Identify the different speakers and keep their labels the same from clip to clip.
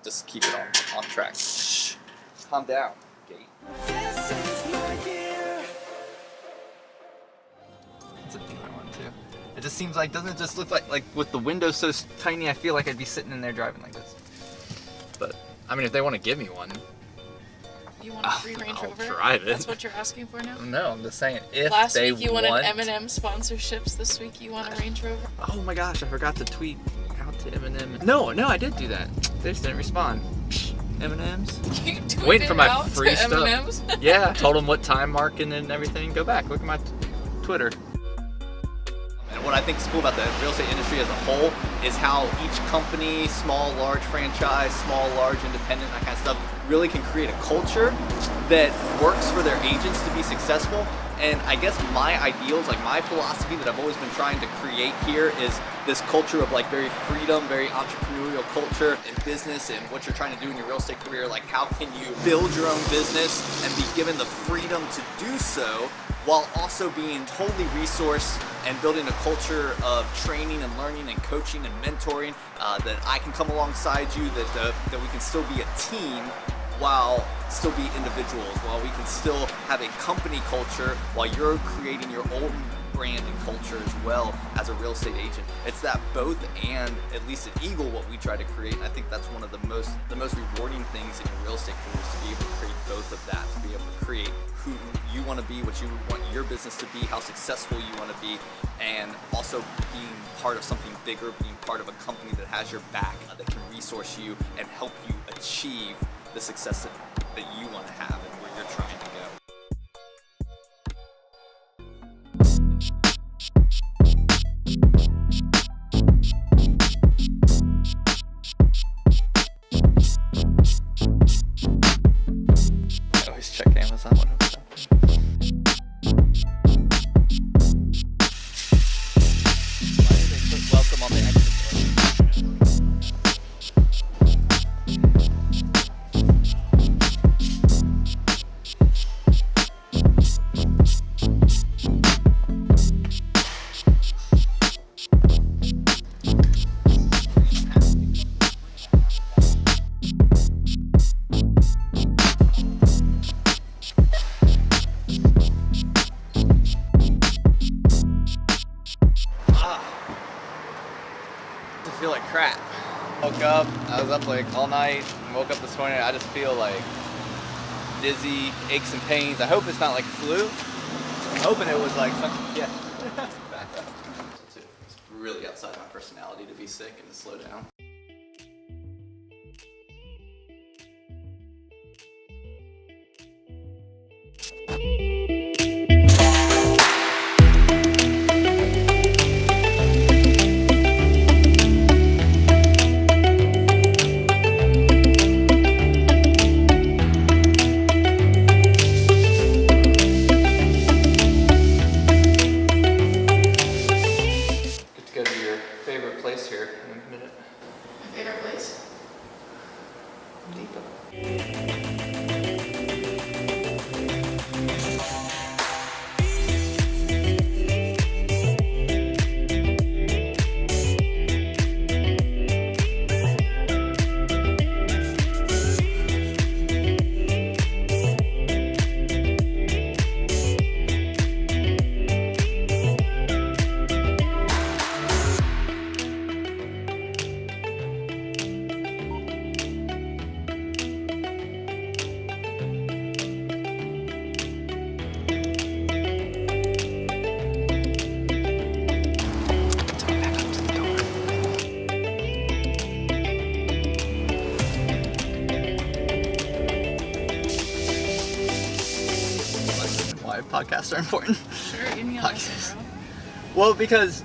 Speaker 1: just keep it on track. Shh. Calm down, Gate.
Speaker 2: This is my year.
Speaker 1: It's a different one too. It just seems like, doesn't it just look like with the window so tiny, I feel like I'd be sitting in there driving like this. But I mean, if they want to give me one,
Speaker 3: You want a free Range
Speaker 1: I'll
Speaker 3: Rover?
Speaker 1: drive it.
Speaker 3: That's what you're asking for now?
Speaker 1: No, I'm just saying if
Speaker 3: Last
Speaker 1: they
Speaker 3: week you wanted M&M sponsorships. This week you want a Range Rover?
Speaker 1: Oh my gosh, I forgot to tweet out to M&M. No, I did do that. They just didn't respond. M&Ms.
Speaker 3: You tweeted
Speaker 1: Waiting for my
Speaker 3: out
Speaker 1: free
Speaker 3: to
Speaker 1: stuff.
Speaker 3: M&Ms?
Speaker 1: Yeah, told them what time marking and everything. Go back, look at my Twitter. And what I think is cool about the real estate industry as a whole is how each company, small, large franchise, small, large, independent, that kind of stuff, really can create a culture that works for their agents to be successful. And I guess my ideals, like my philosophy that I've always been trying to create here is this culture of like very freedom, very entrepreneurial culture in business and what you're trying to do in your real estate career. Like how can you build your own business and be given the freedom to do so while also being totally resourced and building a culture of training and learning and coaching and mentoring, that I can come alongside you, that we can still be a team while still be individuals, while we can still have a company culture while you're creating your own brand and culture as well as a real estate agent. It's that both and, at least at Eagle, what we try to create. And I think that's one of the most rewarding things in your real estate career is to be able to create both of that, to be able to create who you want to be, what you want your business to be, how successful you want to be, and also being part of something bigger, being part of a company that has your back, that can resource you and help you achieve the success that you want to have and where you're trying to go. I always check Amazon when I'm shopping. Why did they put welcome on the exit door? I feel like crap. Woke up, I was up like all night, and woke up this morning, I just feel like dizzy, aches and pains. I hope it's not like flu. I'm hoping it was like something, yeah. Back up. It's really outside my personality to be sick and to slow down. Get to go to your favorite place here in a minute.
Speaker 3: My favorite place?
Speaker 1: Depot. Why podcasts are important.
Speaker 3: Sure, give me a lesson, bro.
Speaker 1: Well, because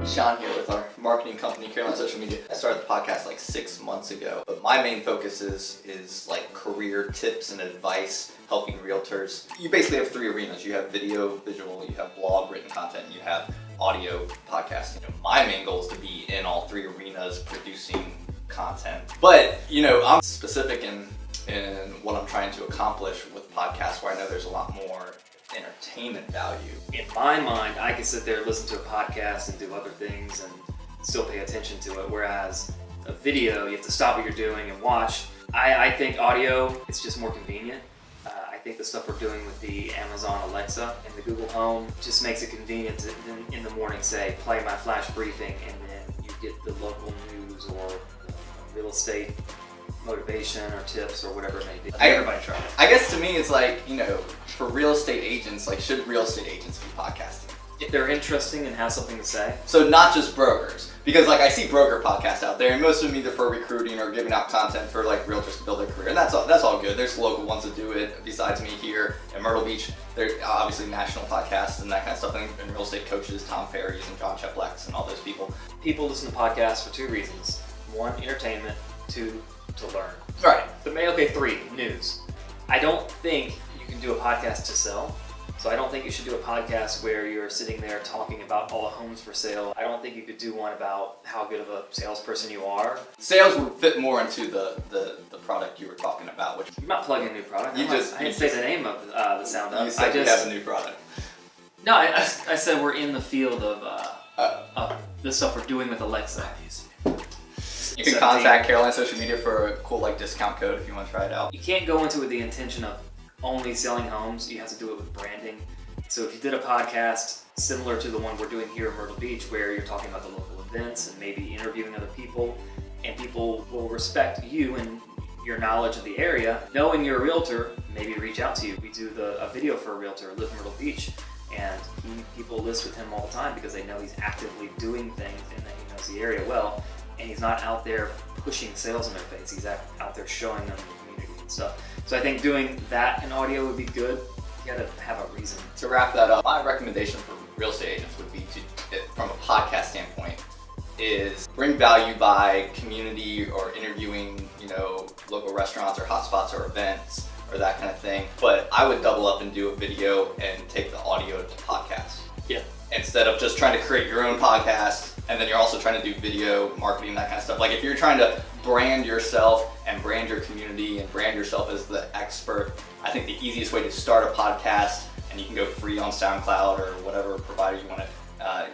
Speaker 1: Sean here with our marketing company, Carolina Social Media. I started the podcast like 6 months ago, but my main focus is like career tips and advice, helping realtors. You basically have 3 arenas. You have video, visual, you have blog, written content, you have audio, podcasting. My main goal is to be in all 3 arenas producing content. But, I'm specific in what I'm trying to accomplish with podcasts, where I know there's a lot more entertainment value.
Speaker 4: In my mind, I can sit there and listen to a podcast and do other things and still pay attention to it. Whereas a video, you have to stop what you're doing and watch. I think audio, it's just more convenient. I think the stuff we're doing with the Amazon Alexa and the Google Home just makes it convenient to in the morning say, play my flash briefing, and then you get the local news or real estate motivation or tips or whatever it may be. Everybody try it.
Speaker 1: I guess to me it's like, you know, for real estate agents, like should real estate agents be podcasting?
Speaker 4: If they're interesting and have something to say.
Speaker 1: So not just brokers, because like I see broker podcasts out there, and most of them either for recruiting or giving out content for like realtors to build their career, and that's all good. There's local ones that do it. Besides me here in Myrtle Beach, there's obviously national podcasts and that kind of stuff, and real estate coaches, Tom Ferry's and John Cheplex and all those people.
Speaker 4: People listen to podcasts for two reasons: one, entertainment; two, to learn.
Speaker 1: Right.
Speaker 4: Okay, three, news. I don't think you can do a podcast to sell. So I don't think you should do a podcast where you're sitting there talking about all the homes for sale. I don't think you could do one about how good of a salesperson you are.
Speaker 1: Sales would fit more into the product you were talking about, which
Speaker 4: I'm not plugging a new product. I didn't say the name of the sound up.
Speaker 1: You said you have a new product.
Speaker 4: No, I said we're in the field of the stuff we're doing with Alexa.
Speaker 1: You can contact Caroline social media for a cool like discount code if you want to try it out.
Speaker 4: You can't go into it with the intention of only selling homes. You have to do it with branding. So if you did a podcast similar to the one we're doing here in Myrtle Beach, where you're talking about the local events and maybe interviewing other people, and people will respect you and your knowledge of the area, knowing you're a realtor, maybe reach out to you. We do a video for a realtor, live in Myrtle Beach, and people list with him all the time because they know he's actively doing things and that he knows the area well, and he's not out there pushing sales in their face. He's out there showing them the community and stuff. So I think doing that in audio would be good. You gotta have a reason.
Speaker 1: To wrap that up, my recommendation for real estate agents would be from a podcast standpoint, is bring value by community or interviewing, you know, local restaurants or hotspots or events or that kind of thing. But I would double up and do a video and take the audio to podcast.
Speaker 4: Yeah.
Speaker 1: Instead of just trying to create your own podcast and then you're also trying to do video marketing, that kind of stuff. Like if you're trying to brand yourself and brand your community and brand yourself as the expert, I think the easiest way to start a podcast, and you can go free on Soundcloud or whatever provider you want to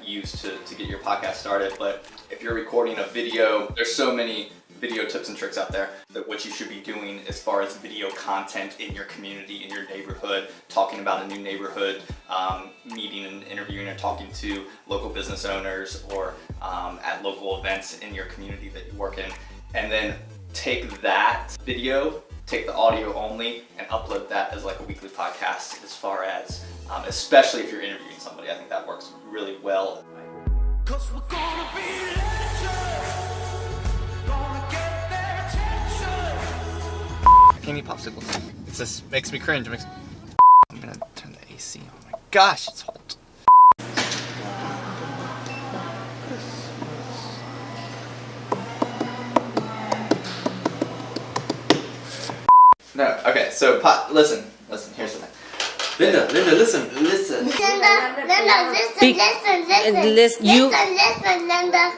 Speaker 1: use to get your podcast started. But if you're recording a video, there's so many video tips and tricks out there that what you should be doing as far as video content in your community, in your neighborhood, talking about a new neighborhood, meeting and interviewing and talking to local business owners or at local events in your community that you work in. And then take that video, take the audio only, and upload that as like a weekly podcast as far as, especially if you're interviewing somebody. I think that works really well.
Speaker 2: 'Cause we're gonna be legends. Gonna get their attention.
Speaker 1: Candy popsicle. It just makes me cringe. I'm gonna turn the AC on. Oh my gosh, it's hot. No, okay, so listen, here's the thing.
Speaker 4: Linda, listen.
Speaker 5: Linda, listen, listen, listen, listen, listen, Linda.